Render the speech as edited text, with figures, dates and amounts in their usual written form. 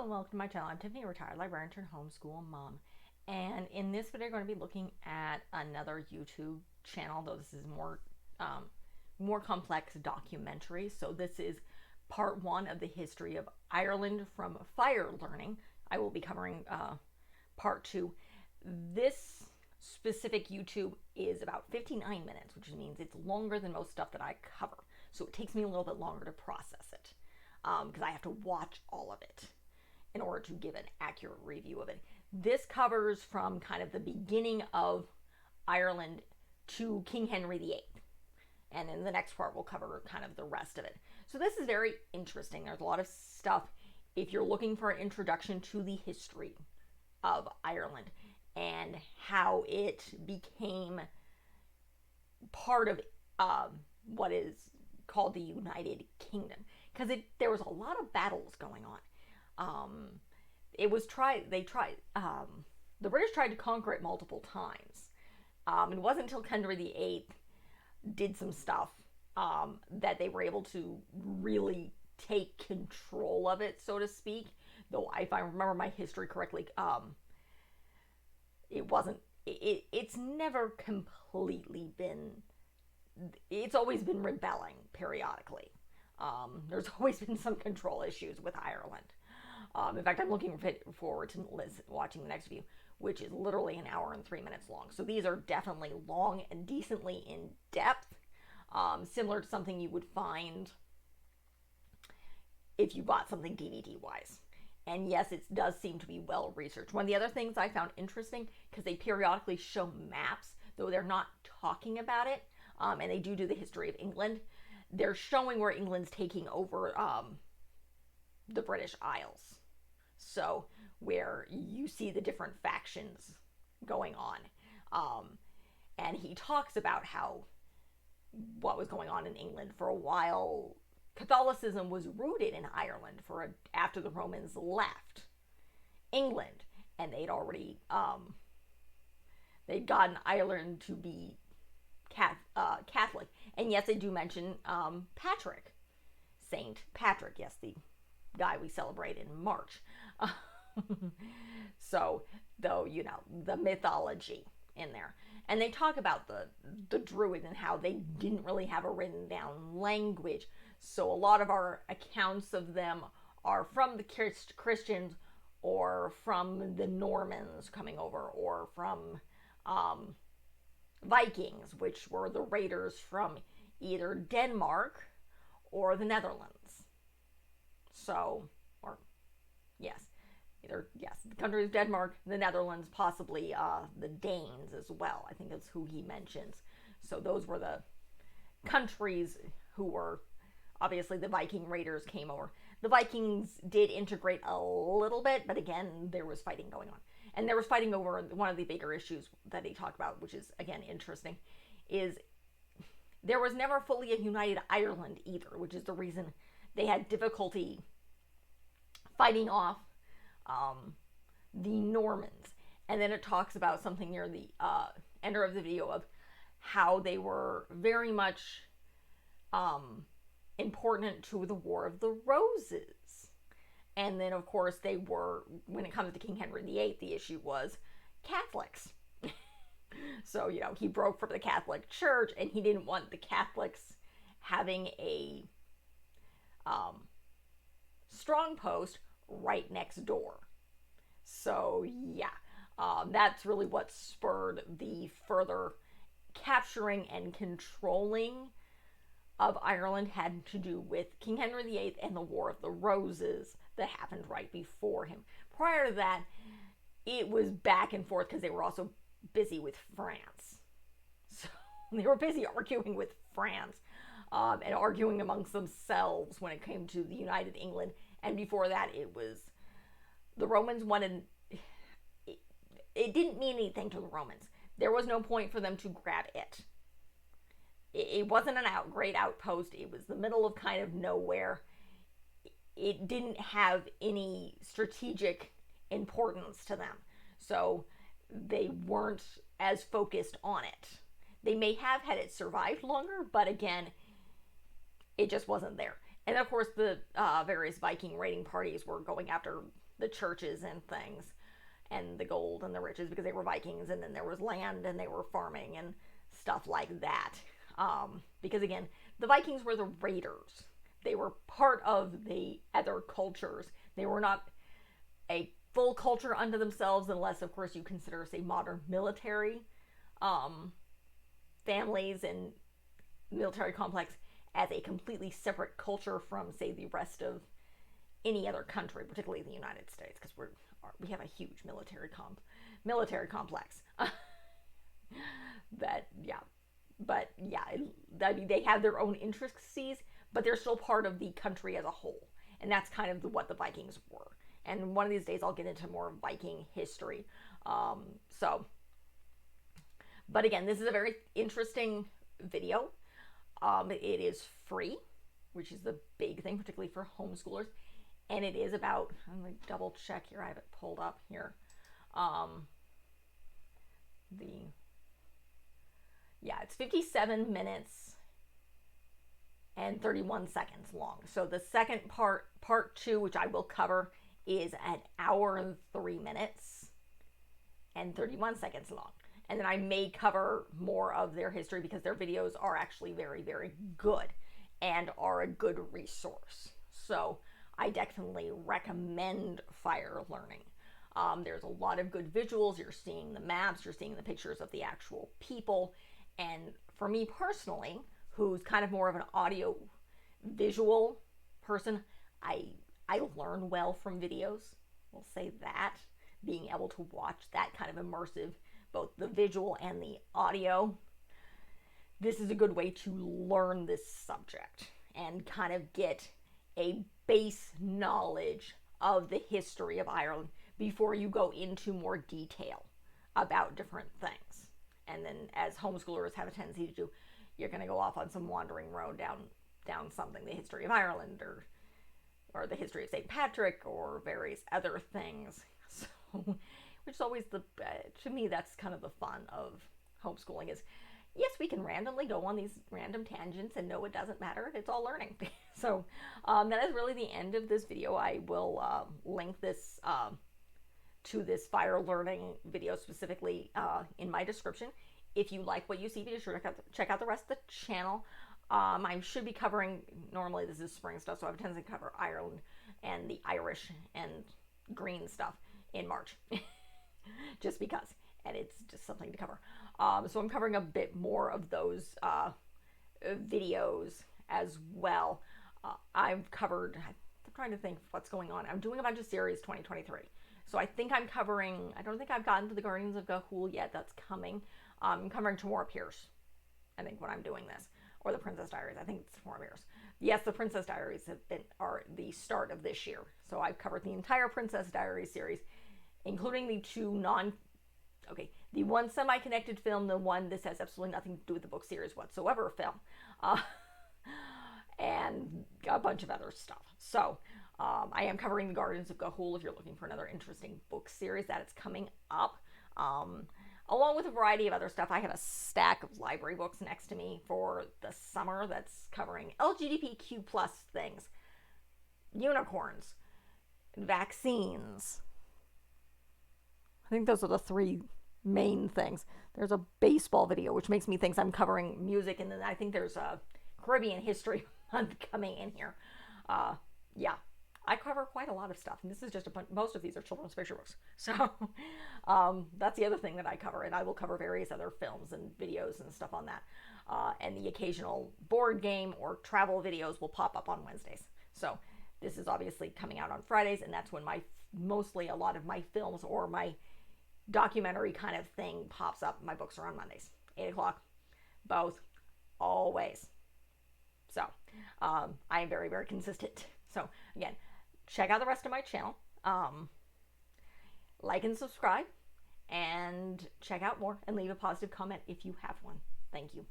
Hello and welcome to my channel. I'm Tiffany, a retired librarian turned homeschool mom. And in this video, I'm going to be looking at another YouTube channel, though this is more complex documentary. So this is part one of the history of Ireland from fire learning. I will be covering part two. This specific YouTube is about 59 minutes, which means it's longer than most stuff that I cover. So it takes me a little bit longer to process it because I have to watch all of it in order to give an accurate review of it. This covers from kind of the beginning of Ireland to King Henry VIII. And in the next part, we'll cover kind of the rest of it. So this is very interesting. There's a lot of stuff if you're looking for an introduction to the history of Ireland and how it became part of what is called the United Kingdom. Because there was a lot of battles going on. The British tried to conquer it multiple times. It wasn't until Henry VIII did some stuff that they were able to really take control of it, so to speak. Though, if I remember my history correctly, it's never completely been, it's always been rebelling periodically. There's always been some control issues with Ireland. In fact, I'm looking forward to watching the next video, which is literally an hour and 3 minutes long. So these are definitely long and decently in depth, similar to something you would find if you bought something DVD-wise. And yes, it does seem to be well researched. One of the other things I found interesting, because they periodically show maps, though they're not talking about it, and they do the history of England, they're showing where England's taking over the British Isles. So where you see the different factions going on. And he talks about how what was going on in England for a while. Catholicism was rooted in Ireland after the Romans left England, and they'd gotten Ireland to be Catholic. And yes, they do mention Patrick, Saint Patrick. Yes, the guy we celebrate in March. So, though, the mythology in there. And they talk about the Druids and how they didn't really have a written down language. So a lot of our accounts of them are from the Christians or from the Normans coming over or from Vikings, which were the raiders from either Denmark or the Netherlands. So, the country is Denmark, the Netherlands, possibly the Danes as well. I think that's who he mentions. So those were the countries who were, obviously the Viking raiders came over. The Vikings did integrate a little bit, but again, there was fighting going on. And there was fighting over one of the bigger issues that he talked about, which is, again, interesting, is there was never fully a united Ireland either, which is the reason they had difficulty fighting off the Normans. And then it talks about something near the end of the video of how they were very much important to the War of the Roses. And then, of course, they were, when it comes to King Henry VIII, the issue was Catholics. So, he broke from the Catholic Church, and he didn't want the Catholics having a strong post right next door. So, that's really what spurred the further capturing and controlling of Ireland, had to do with King Henry VIII and the War of the Roses that happened right before him. Prior to that, it was back and forth because they were also busy with France. So they were busy arguing with France and arguing amongst themselves when it came to the United England. And before that, it was the Romans wanted, it didn't mean anything to the Romans. There was no point for them to grab it. It wasn't a great outpost. It was the middle of kind of nowhere. It didn't have any strategic importance to them. So they weren't as focused on it. They may have had it survived longer, but again, it just wasn't there. And of course, the various Viking raiding parties were going after the churches and things, and the gold and the riches, because they were Vikings, and then there was land and they were farming and stuff like that. Because again, the Vikings were the raiders. They were part of the other cultures. They were not a full culture unto themselves, unless, of course, you consider, say, modern military families and military complex as a completely separate culture from, say, the rest of any other country, particularly the United States, because we have a huge military complex. That yeah, but yeah, I mean, they have their own intricacies, but they're still part of the country as a whole, and that's kind of what the Vikings were. And one of these days, I'll get into more Viking history. So, but again, this is a very interesting video. It is free, which is the big thing, particularly for homeschoolers. And it is about, I'm going to double check here, I have it pulled up here. It's 57 minutes and 31 seconds long. So the second part 2, which I will cover, is an hour and 3 minutes and 31 seconds long. And then I may cover more of their history, because their videos are actually very, very good and are a good resource. So I definitely recommend Fire Learning. There's a lot of good visuals. You're seeing the maps, you're seeing the pictures of the actual people. And for me personally, who's kind of more of an audio visual person, I learn well from videos. We'll say that. Being able to watch that kind of immersive, both the visual and the audio. This is a good way to learn this subject and kind of get a base knowledge of the history of Ireland before you go into more detail about different things. And then, as homeschoolers have a tendency to do, you're going to go off on some wandering road down something, the history of Ireland, or the history of St. Patrick, or various other things. So, which is always to me, that's kind of the fun of homeschooling, is yes, we can randomly go on these random tangents, and no, it doesn't matter. It's all learning. So that is really the end of this video. I will link this to this Fire Learning video specifically in my description. If you like what you see, be sure to check out the rest of the channel. I should be covering, normally this is spring stuff, so I have a tendency to cover Ireland and the Irish and green stuff in March. Just because, and it's just something to cover. So I'm covering a bit more of those videos as well. I'm trying to think what's going on. I'm doing a bunch of series 2023. So I think I'm covering, I don't think I've gotten to the Guardians of Ga'Hoole yet. That's coming. I'm covering Tamora Pierce, I think, when I'm doing this. Or the Princess Diaries. I think it's Tamora Pierce. Yes, the Princess Diaries are the start of this year. So I've covered the entire Princess Diaries series, including the the one semi-connected film, the one this has absolutely nothing to do with the book series whatsoever film, and a bunch of other stuff. So I am covering the Guardians of Ga'Hoole if you're looking for another interesting book series that is coming up. Along with a variety of other stuff. I have a stack of library books next to me for the summer that's covering LGBTQ plus things, unicorns, vaccines. I think those are the 3 main things. There's a baseball video, which makes me think I'm covering music, and then I think there's a Caribbean History Month coming in here. Yeah, I cover quite a lot of stuff, and this is just most of these are children's picture books. So that's the other thing that I cover, and I will cover various other films and videos and stuff on that. And the occasional board game or travel videos will pop up on Wednesdays. So this is obviously coming out on Fridays, and that's when mostly a lot of my films or my documentary kind of thing pops up. My books are on Mondays, 8 o'clock, both, always. So I am very, very consistent. So again, check out the rest of my channel, like and subscribe, and check out more, and leave a positive comment if you have one. Thank you.